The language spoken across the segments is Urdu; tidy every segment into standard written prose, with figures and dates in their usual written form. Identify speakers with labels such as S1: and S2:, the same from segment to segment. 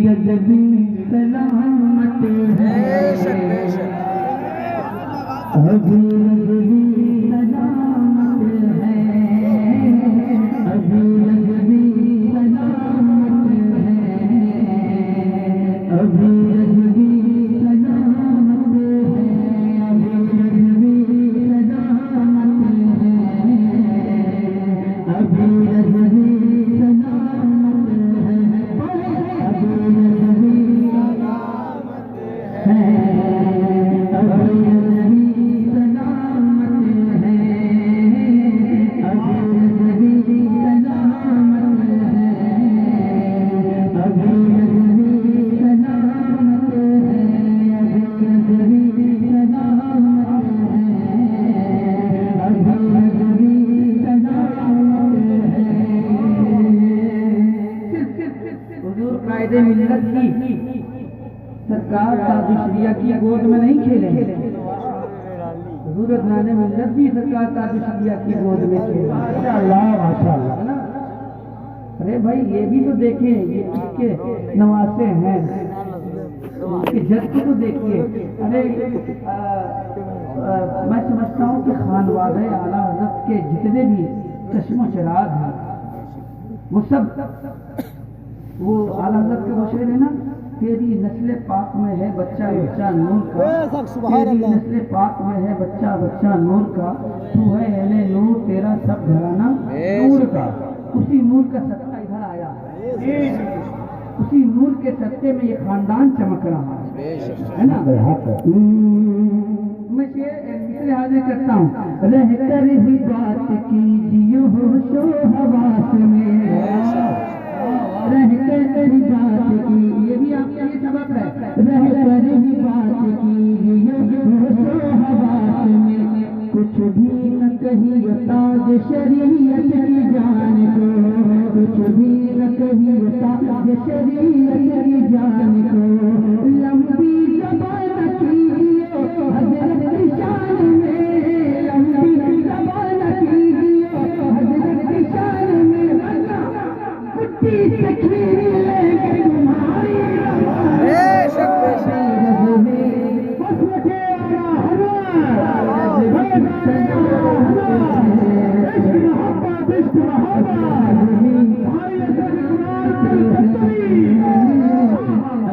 S1: رضوی سلامت ہے، ابھی رضوی سلامت ہے، ابھی رضوی سلامت ہے، ابھی رضوی سلامت ہے، ابھی رضوی سلامت ہے، ابھی رضوی سلامت ہے، ابھی رضوی ہے، ابھی رضوی سلامت ہے، ابھی رضوی سلامت ہے، ابھی رضوی سلامت ہے، ابھی رضوی سلامت ہے، ابھی رضوی سلامت ہے۔ حضور قائد ملت کی سرکار تاج شریعہ کی گود میں نہیں کھیلے، حضور ادنان ملت بھی سرکار تاج شریعہ کی گود میں کھیلے، ماشاءاللہ ماشاءاللہ، ہے نا؟ ارے بھائی یہ بھی تو دیکھیں، یہ اس کے نواسے ہیں، اس کے جد کو تو دیکھیے۔ ارے میں سمجھتا ہوں کہ خانوادہ اعلیٰ حضرت کے جتنے بھی چشم و چراغ ہیں وہ سب وہ اعلیٰ حضرت کے مشعر ہے نا، تیری نسل پاک میں ہے بچہ بچہ نور کا، تیری نسل پاک میں ہے بچہ بچہ نور کا، تو ہے اہل نور تیرا سب گھرانہ نور کا۔ اسی نور کا صدقہ ادھر آیا، اسی نور کے صدقے میں یہ خاندان چمک رہا ہے نا؟ میں مثل حاضر کرتا ہوں، رہ کر ہی بات کیجیے ہوش و حواس میں، رہ کر ہی بات کی، یہ بھی آپ کے لیے سبق ہے، رہ کر ہی بات کیجیے ہوش و حواس میں، کچھ بھی نہ کہیے تاج شریعت کی جان کو، کچھ بھی نہ کہیے تاج شریعت کی جان کو، لمبی زبان کیجیے حضرت کی شان میں، لمبی زبان کیجیے حضرت کی شان میں، کٹی تکریر لے کے تمہاری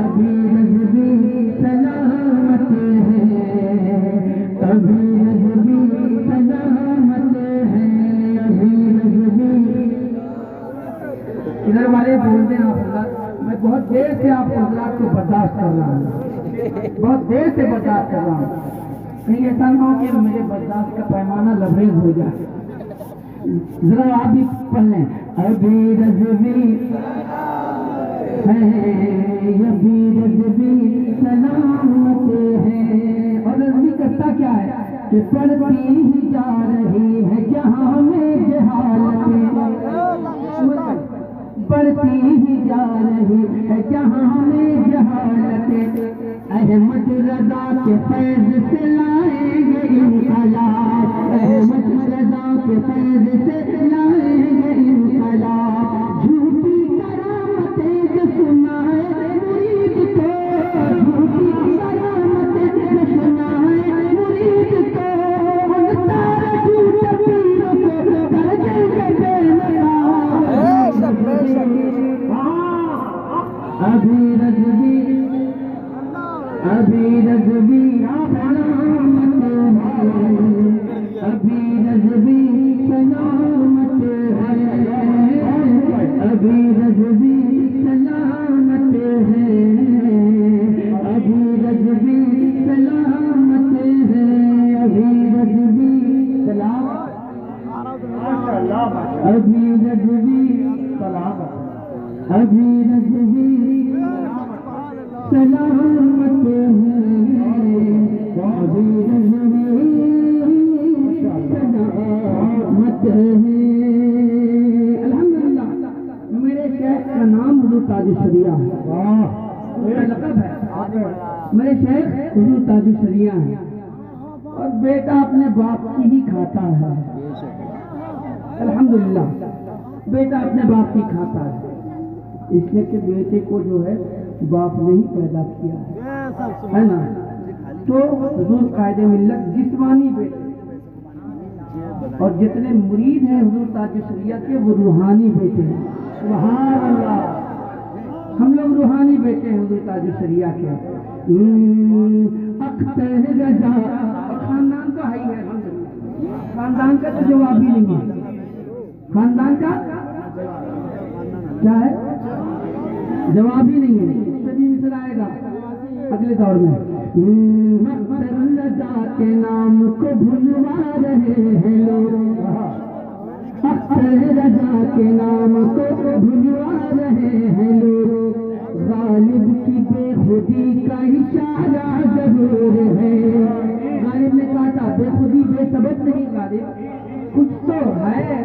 S1: ابھی رضوی سلامت ہے، ابھی رضوی سلامت ہے، ابھی رضوی۔ ادھر والے بولتے ہیں آپ حضرات، میں بہت دیر سے آپ حضرات کو برداشت کر رہا ہوں، بہت دیر سے برداشت کر رہا ہوں، کہیں ایسا نہ ہو کہ میرے برداشت کا پیمانہ لبریز ہو جائے۔ ذرا آپ بھی پڑھ لیں، ابھی رضوی ہے، ابھی رضوی سلامت ہے، اور رضوی کرتا کیا ہے کہ پڑھتی ہی جا رہی ہے جہاں میں جہالت، پڑھتی ہی جا رہی ہے جہاں میں جہالت، احمد رضا کے فیض سے لائیں گے انقلاب، احمد رضا کے فیض سے لائیں گے انقلاب، جھوٹی کرامتیں جو سنائے مرید کو، جھوٹی کرامتیں جو سنائے مرید کو، ان سارے جھوٹ پیروں کو کر دیں گے بے نقاب۔ ابھی رضوی، ابھی رضوی سلامت ہے، ابھی رضوی سلامت ہے، ابھی رضوی سلامت ہے، ابھی رضوی سلامت ہے، ابھی رضوی سلامت، ابھی رضوی سلامت، ابھی رضوی سلامت ہے، ابھی رضوی سلامت ہے۔ الحمدللہ میرے شیخ کا نام حضور تاج شریعہ ہے، میرا لقب ہے، میرے شیخ حضور تاج شریعہ ہے، اور بیٹا اپنے باپ کی ہی کھاتا ہے، الحمدللہ بیٹا اپنے باپ کی کھاتا ہے، اس لیے کہ بیٹے کو جو ہے باپ نے ہی پیدا کیا ہے نا. تو حضور قائد ملت جسمانی بیٹے اور جتنے مرید ہیں حضور تاج شریعت کے وہ روحانی بیٹے ہیں. سبحان اللہ. ہم لوگ روحانی بیٹے ہیں حضور تاج شریعت کے. اختر رضا خاندان کا ہے الحمدللہ. خاندان کا تو جواب ہی نہیں ہے. خاندان کا کیا ہے؟ جواب ہی نہیں ہے. اس سے بھی مصر آئے گا اگلے دور میں. اختر رضا کے نام کو بھلوا رہے ہیں لوگ. اختر رضا کے نام کو بھلوا رہے ہیں لوگ. غالب کی بے خودی کا اشارہ ضرور ہے. غالب نے کہا تھا بے خودی بے سبب نہیں غالب، کچھ تو ہے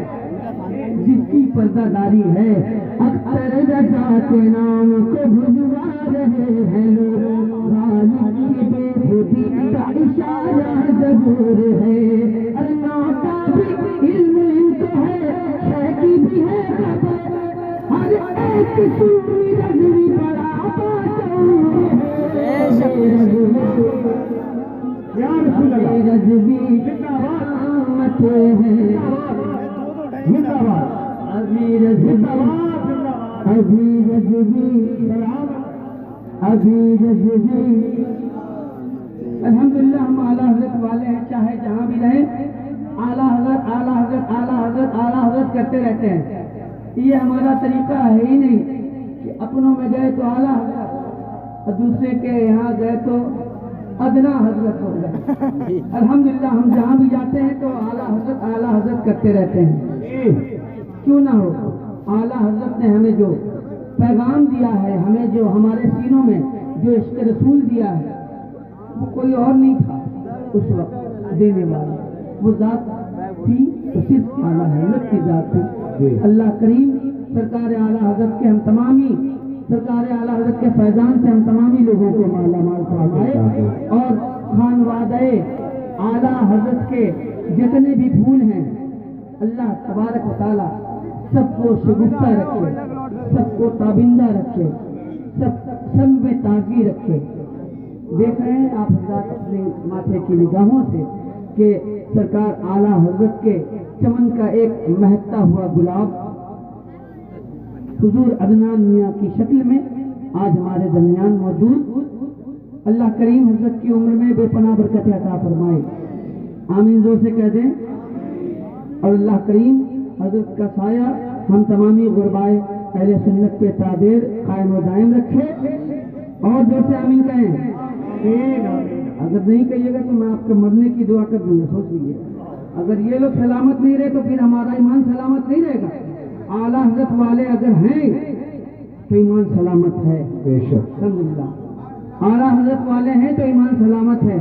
S1: جس کی پردہ داری ہے. اختر رضا کے نام کو بھلوا رہے ہیں لوگ. غالب کی بے خودی کا اشارہ ضرور ہے. ارے نوتا بھی علم ان کو ہے، شہ کی بھی ہے خبر. ہر ایک سوری رضوی بڑا رضوی آمتے ہیں. ابھی رضوی الحمدللہ ہم اعلیٰ حضرت والے ہیں، چاہے جہاں بھی رہیں اعلیٰ حضرت اعلیٰ حضرت اعلیٰ حضرت اعلیٰ حضرت کرتے رہتے ہیں. یہ ہمارا طریقہ ہے ہی نہیں کہ اپنوں میں گئے تو اعلیٰ حضرت اور دوسرے کے یہاں گئے تو ادنا حضرت ہو گئے. الحمدللہ ہم جہاں بھی جاتے ہیں تو اعلیٰ حضرت کرتے رہتے ہیں. کیوں نہ ہو. اعلیٰ حضرت نے ہمیں جو پیغام دیا ہے، ہمیں جو ہمارے سینوں میں جو عشق رسول دیا ہے، وہ کوئی اور نہیں تھا اس وقت دینے والا. وہ ذات تھی صرف اعلیٰ حضرت کی ذات تھی. اللہ کریم سرکار اعلیٰ حضرت کے ہم تمامی سرکار اعلیٰ حضرت کے فیضان سے ہم تمامی لوگوں کو مالا مال فرمائے اور خانوادہ اعلیٰ حضرت کے جتنے بھی پھول ہیں اللہ تبارک و تعالیٰ سب کو شگفتہ رکھے، سب کو تابندہ رکھے، سب میں تازی رکھے. دیکھ رہے ہیں آپ حضرات اپنے ماتھے کی نگاہوں سے کہ سرکار اعلیٰ حضرت کے چمن کا ایک مہکتا ہوا گلاب حضور عدنان میاں کی شکل میں آج ہمارے درمیان موجود. اللہ کریم حضرت کی عمر میں بے پناہ برکت عطا فرمائے. آمین زور سے کہہ دیں. اور اللہ کریم حضرت کا سایہ ہم تمامی غربائے اہل سنت پہ تعدیر قائم و دائم رکھے. اور جو سے آمین کہیں. اگر نہیں کہیے گا تو میں آپ کے مرنے کی دعا کر دوں گا. سوچ لیجیے اگر یہ لوگ سلامت نہیں رہے تو پھر ہمارا ایمان سلامت نہیں رہے گا. اعلیٰ حضرت والے اگر ہیں تو ایمان سلامت ہے. بے شک الحمدللہ اعلیٰ حضرت والے ہیں تو ایمان سلامت ہے.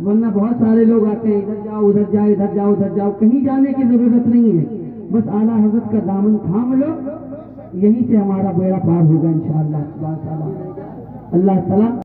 S1: ورنہ بہت سارے لوگ آتے ہیں ادھر جاؤ ادھر جاؤ ادھر جاؤ ادھر جاؤ. کہیں جانے کی ضرورت نہیں ہے. بس اعلیٰ حضرت کا دامن تھام لو، یہیں سے ہمارا بیڑا پار ہوگا انشاءاللہ. اللہ تعالیٰ